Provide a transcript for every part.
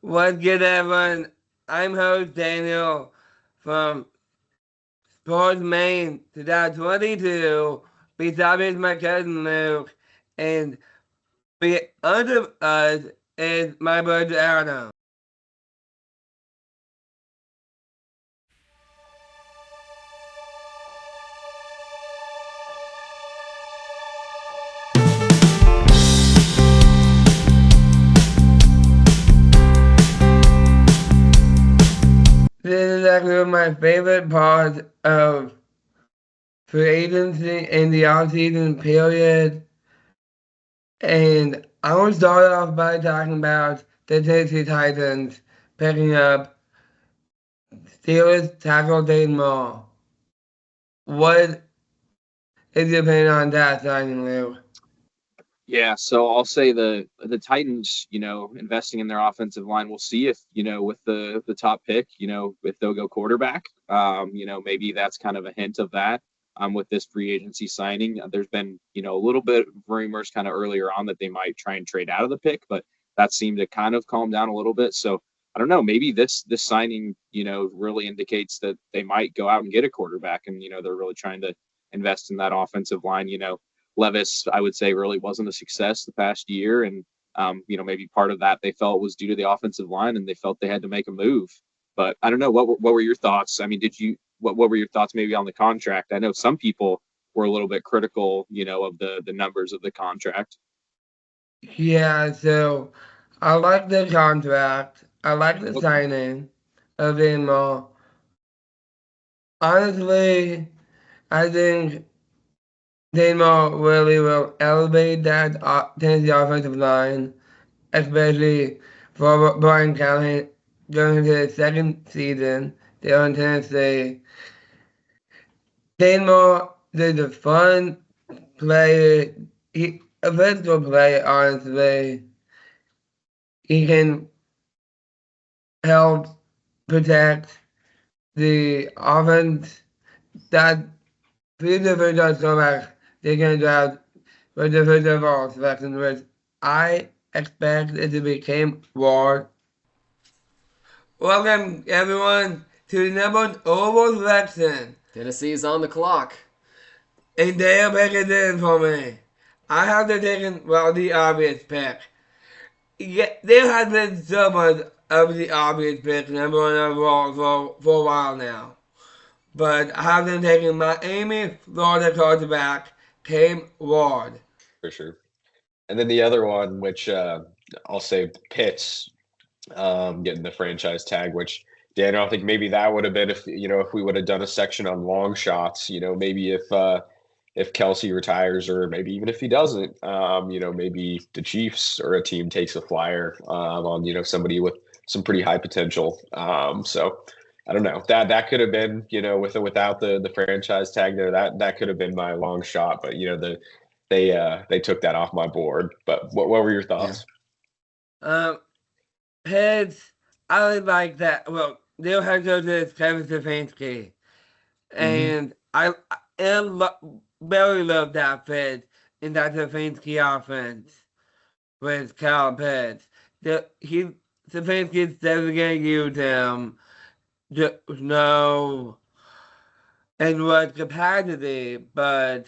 What's good, everyone? I'm host Daniel from Sports Maine 2022. Besides my cousin Luke, and be under us is my brother Adam. This is actually my favorite part of free agency in the off-season period. And I want to start off by talking about the Tennessee Titans picking up Steelers tackle Dane Moore. What is your opinion on that signing, Lou? Yeah, so I'll say the Titans, investing in their offensive line. We'll see if, with the top pick, if they'll go quarterback. Maybe that's kind of a hint of that. With this free agency signing, there's been, a little bit of rumors kind of earlier on that they might try and trade out of the pick, but that seemed to kind of calm down a little bit. So I don't know, maybe this signing, really indicates that they might go out and get a quarterback, and they're really trying to invest in that offensive line. Levis, I would say, really wasn't a success the past year, and maybe part of that they felt was due to the offensive line, and they felt they had to make a move. But I don't know. What were your thoughts? I mean, what were your thoughts maybe on the contract? I know some people were a little bit critical, of the numbers of the contract. Yeah, so I like the contract. I like the Okay. signing of Moore. Honestly, I think Moore really will elevate that Tennessee offensive line, especially for Brian Callahan going into his second season there in Tennessee. Moore is a fun player. A physical player, honestly. He can help protect the offense that three different quarterbacks they can draft with the first overall selection, which I expect it to become Ward. Welcome everyone to the number one overall selection. Tennessee's on the clock. And they are picking in for me. I have to take well the obvious pick. Yeah, there has been so much of the obvious pick number one overall for a while now. But I have them taking Miami, Florida quarterback, Cam Ward. For sure. And then the other one, which I'll say Pitts getting the franchise tag, which Daniel, I think maybe that would have been if we would have done a section on long shots, maybe if Kelsey retires or maybe even if he doesn't, maybe the Chiefs or a team takes a flyer on, somebody with some pretty high potential. So I don't know, that could have been, with or without the franchise tag there, that could have been my long shot, but they took that off my board. But what were your Yeah. thoughts? Um, Heads, I really like that. Well, their head coach is Kevin Stefanski. Mm-hmm. And really love that fit in that Stefanski offense with Kyle Pitts. Stefanski's definitely going to use him. Just no in what capacity, but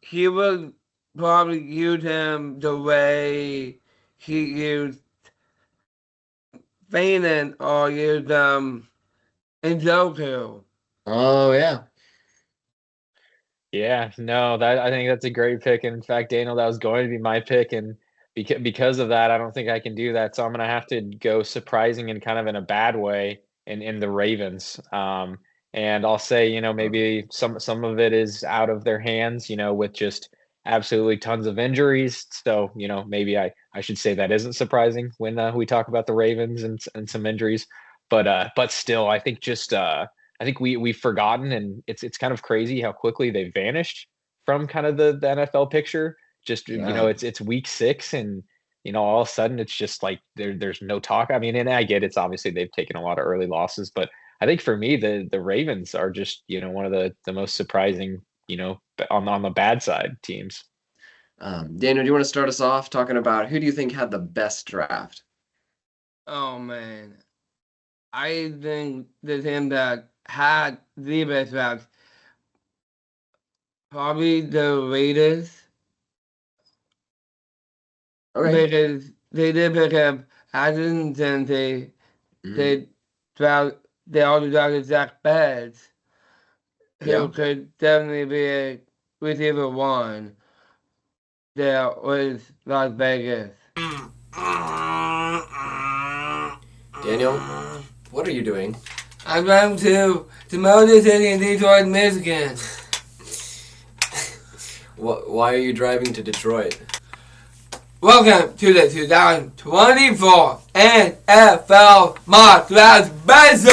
he will probably use him the way he used Fanon or used Njoku. Oh yeah. Yeah, no, that I think that's a great pick. And in fact, Daniel, that was going to be my pick, and because of that, I don't think I can do that. So I'm gonna have to go surprising and kind of in a bad way in the Ravens. And I'll say, maybe some of it is out of their hands, with just absolutely tons of injuries. So, maybe I should say that isn't surprising when we talk about the Ravens and some injuries. But still, I think just I think we've forgotten, and it's kind of crazy how quickly they vanished from kind of the NFL picture. Just Yeah. it's week 6, and all of a sudden it's just like there's no talk. I mean, and I get it's obviously they've taken a lot of early losses, but I think for me the Ravens are just one of the most surprising on the bad side teams. Daniel, do you want to start us off talking about who do you think had the best draft? Oh man, I think the team that had the best reps probably the Raiders Okay. because they did pick up Ashton Cincinnati. Mhm. They draft they also drafted Zach Betts, Yeah. who could definitely be a receiver one. There was Las Vegas. Daniel, what are you doing? I'm going to Motor City in Detroit, Michigan. Why are you driving to Detroit? Welcome to the 2024 NFL Mock Draft Special!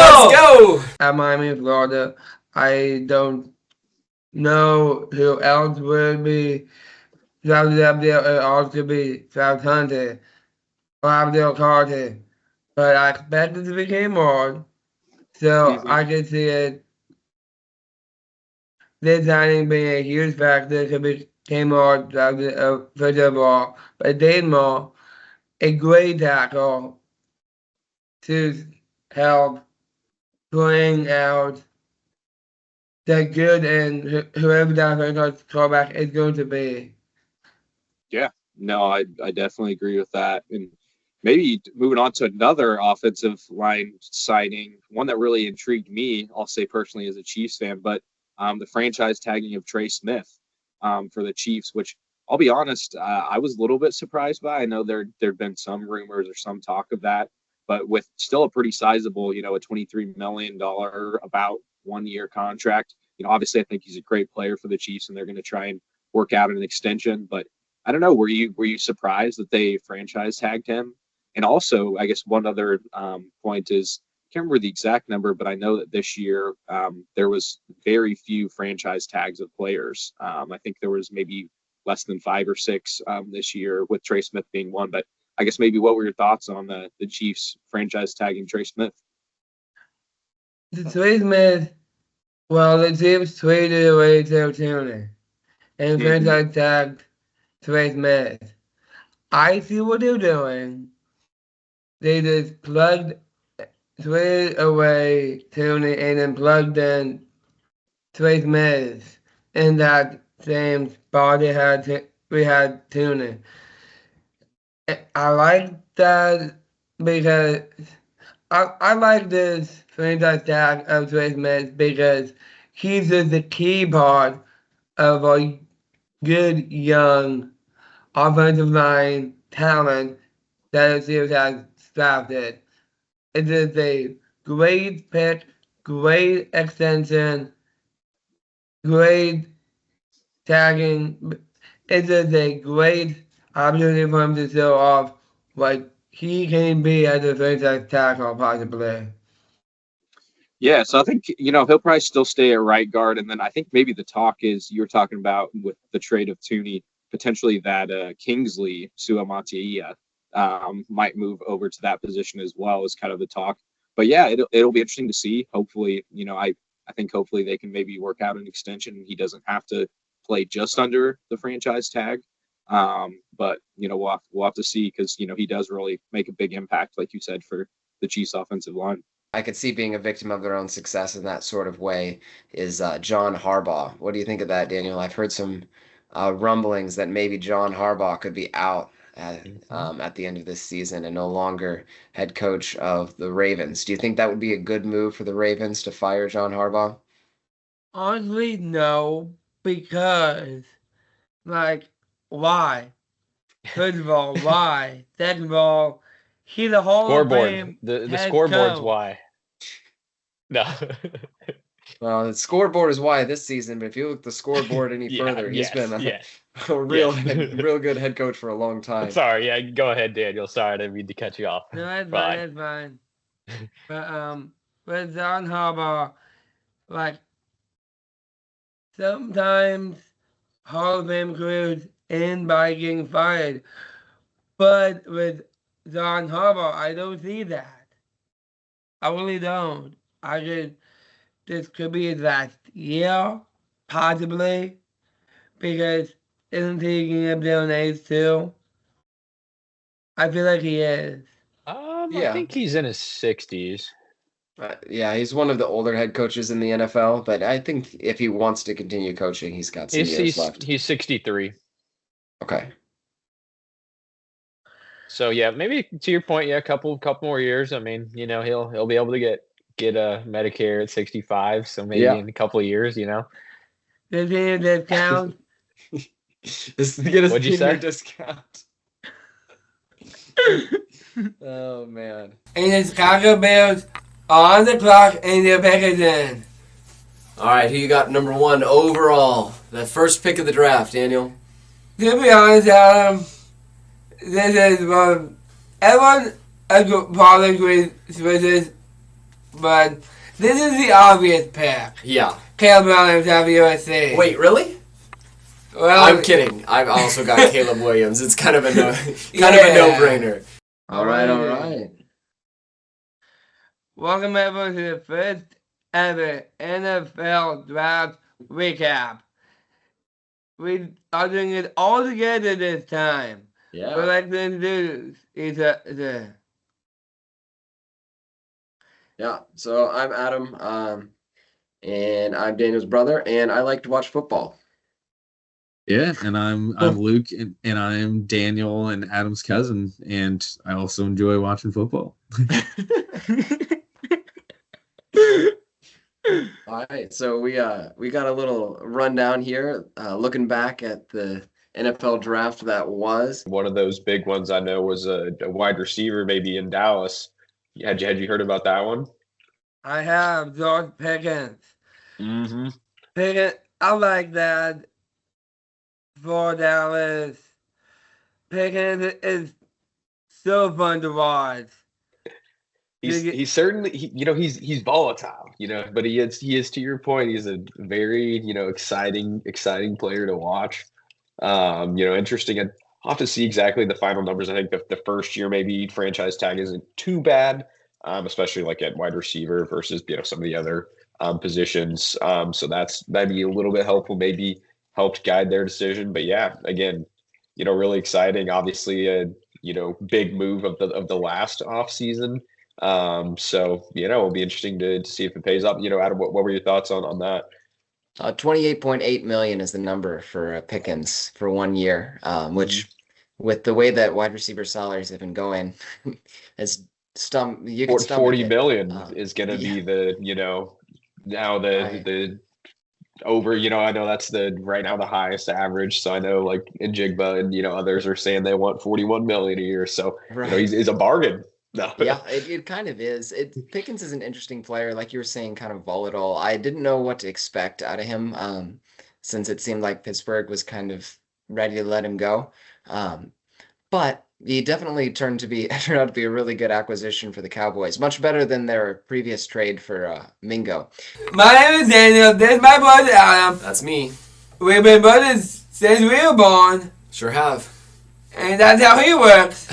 Let's go! At Miami, Florida, I don't know who else will be drafted up there. It also be South Hunter or Abdul Carter. But I expect it to be Kmart, so Mhm. I can see it. This signing being a huge factor could be Kmart drafted first of all. But Damon, a great tackle to help bring out the good and whoever that first quarterback is going to be. Yeah, no, I definitely agree with that. And maybe moving on to another offensive line signing, one that really intrigued me, I'll say personally as a Chiefs fan, but the franchise tagging of Trey Smith for the Chiefs, which I'll be honest, I was a little bit surprised by. I know there'd been some rumors or some talk of that, but with still a pretty sizable, a $23 million about 1 year contract. Obviously, I think he's a great player for the Chiefs, and they're going to try and work out an extension, but I don't know. Were you surprised that they franchise tagged him? And also, I guess one other point is I can't remember the exact number, but I know that this year there was very few franchise tags of players. I think there was maybe less than 5 or 6 this year, with Trey Smith being one. But I guess maybe what were your thoughts on the Chiefs franchise tagging Trey Smith? The Trey Smith, well, the Chiefs traded away Joe Tuner and Mm-hmm. franchise tagged Trey Smith. I see what they're doing. They just traded away Tuner and then plugged in Trey Smith in that same spot we had Tuner. I like that because I like this franchise tag of Trey Smith because he's just the key part of a good young offensive line talent that the Steelers has drafted. It is a great pick, great extension, great tagging. It is a great opportunity for him to show off what he can be as a franchise tackle, possibly. Yeah, so I think he'll probably still stay at right guard, and then I think maybe the talk is you're talking about with the trade of Tooney, potentially that Kingsley Suamataia might move over to that position as well, is kind of the talk. But yeah, it'll be interesting to see. Hopefully, I think hopefully they can maybe work out an extension, and he doesn't have to play just under the franchise tag. But we'll have to see, because he does really make a big impact, like you said, for the Chiefs offensive line. I could see being a victim of their own success in that sort of way is John Harbaugh. What do you think of that, Daniel? I've heard some rumblings that maybe John Harbaugh could be out at the end of this season and no longer head coach of the Ravens. Do you think that would be a good move for the Ravens to fire John Harbaugh? Honestly, no, because, like, why? First of all, why? Second of all, he's a Hall of Scoreboard. Fame The head scoreboard's coach. why. No. Well, the scoreboard is why this season, but if you look the scoreboard any Yeah, further, he's yes, been a, yes, a real yes. real good head coach for a long time. Sorry, yeah, go ahead, Daniel. Sorry, I didn't mean to cut you off. No, that's fine, Fine. that's fine. But, with John Harbaugh, like, sometimes Hall of Fame careers end by getting fired. But with John Harbaugh, I don't see that. I really don't. I just, this could be his last year, possibly, because isn't he getting up there in age too? I feel like he is. I Yeah. think he's in his 60s. Yeah, he's one of the older head coaches in the NFL, but I think if he wants to continue coaching, he's got some years left. He's 63. Okay. So yeah, maybe to your point, yeah, a couple more years. I mean, he'll be able to get Medicare at 65. So maybe in a couple of years, Does he discount? Just to get a What'd you senior say? discount. Oh man. And the Chicago Bears are on the clock and they're picking in. All right, who you got number 1 overall? The first pick of the draft, Daniel. To be honest, this is everyone probably agrees with this, but this is the obvious pick. Yeah. Caleb Williams out of USC. Wait, really? Well, I'm kidding. I've also got Caleb Williams. It's kind of a of a Yeah. no-brainer. All right. Welcome everyone to the first ever NFL draft recap. We are doing it all together this time. Yeah. We'd like to introduce each other. Yeah. So I'm Adam, and I'm Daniel's brother, and I like to watch football. Yeah, and I'm Luke, and I'm Daniel and Adam's cousin, and I also enjoy watching football. All right, so we got a little rundown here, looking back at the NFL draft that was. One of those big ones I know was a wide receiver, maybe in Dallas. Had you heard about that one? I have George Pickens. Mm-hmm. Pickens, I like that for Dallas. Pickens is so fun to watch. He's certainly he's volatile, but he is, to your point, he's a very exciting player to watch. Interesting. And I'll have to see exactly the final numbers. I think the first year maybe franchise tag isn't too bad, especially like at wide receiver versus some of the other positions. So that'd be a little bit helpful, maybe helped guide their decision. But yeah, again, really exciting. Obviously, a big move of the last off season. So it'll be interesting to see if it pays up. Adam, what were your thoughts on that? 28.8 million is the number for Pickens for 1 year, which with the way that wide receiver salaries have been going, is you can 40 million is going to be the now the over, I know that's right now the highest average. So I know like Njigba and others are saying they want 41 million a year. So he's a bargain. No. Yeah, it kind of is. Pickens is an interesting player, like you were saying, kind of volatile. I didn't know what to expect out of him, since it seemed like Pittsburgh was kind of ready to let him go. But he definitely turned out to be a really good acquisition for the Cowboys, much better than their previous trade for Mingo. My name is Daniel. This is my brother Adam. That's me. We've been brothers since we were born, Sure have. and that's how he works.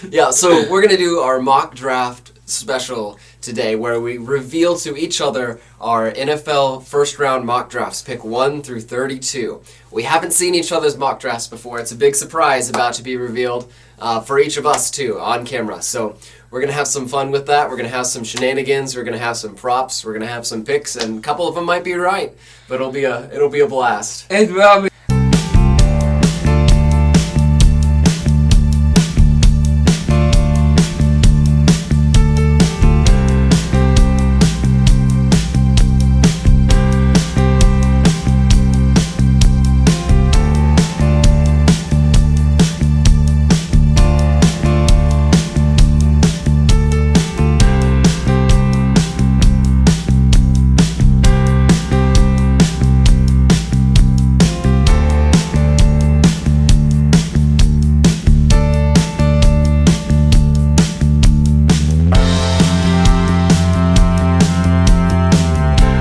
Yeah, so we're going to do our mock draft special today where we reveal to each other our NFL first round mock drafts, pick 1 through 32. We haven't seen each other's mock drafts before. It's a big surprise about to be revealed for each of us too on camera. So we're going to have some fun with that. We're going to have some shenanigans. We're going to have some props. We're going to have some picks, and a couple of them might be right, but it'll be a blast. It's well.